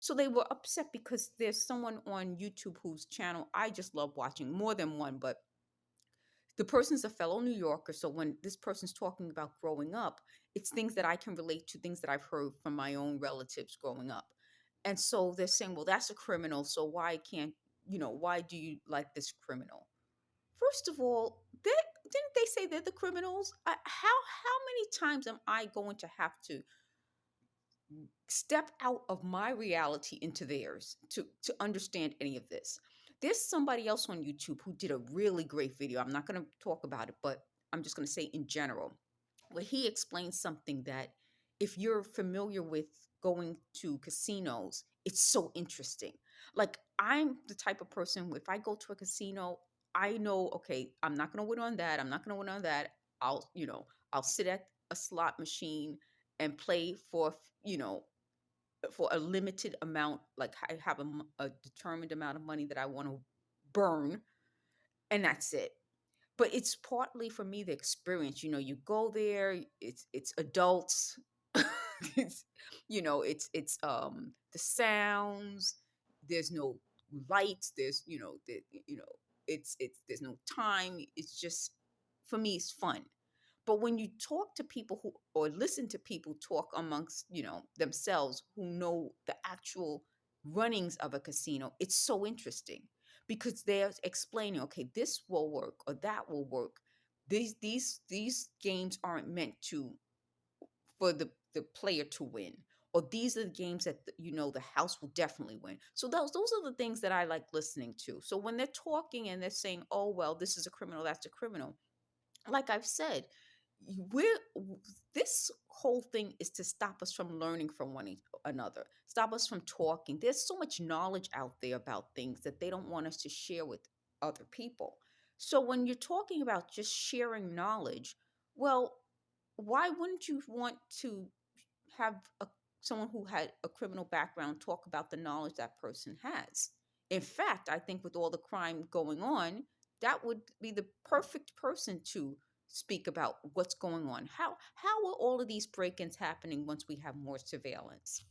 So they were upset because there's someone on YouTube whose channel I just love watching, more than one, but the person's a fellow New Yorker. So when this person's talking about growing up, it's things that I can relate to, things that I've heard from my own relatives growing up. And so they're saying, well, that's a criminal. So why can't, why do you like this criminal? First of all, didn't they say they're the criminals? How many times am I going to have to step out of my reality into theirs to understand any of this? There's somebody else on YouTube who did a really great video. I'm not going to talk about it, but I'm just going to say in general, where he explains something that if you're familiar with going to casinos, it's so interesting. Like, I'm the type of person, if I go to a casino, I know, okay, I'm not going to win on that. I'm not going to win on that. I'll sit at a slot machine and play for a limited amount. Like, I have a determined amount of money that I want to burn, and that's it. But it's partly for me the experience. You go there, it's adults. it's the sounds. There's no lights. It's there's no time. It's just, for me, it's fun. But when you talk to people who, or listen to people talk amongst, themselves, who know the actual runnings of a casino, it's so interesting because they're explaining, okay, this will work or that will work. These games aren't meant to for the player to win. Or these are the games that the house will definitely win. So those are the things that I like listening to. So when they're talking and they're saying, "Oh well, this is a criminal, that's a criminal," like I've said, we're this whole thing is to stop us from learning from another, stop us from talking. There's so much knowledge out there about things that they don't want us to share with other people. So when you're talking about just sharing knowledge, well, why wouldn't you want to have someone who had a criminal background talk about the knowledge that person has? In fact, I think with all the crime going on, that would be the perfect person to speak about what's going on. How are all of these break-ins happening once we have more surveillance?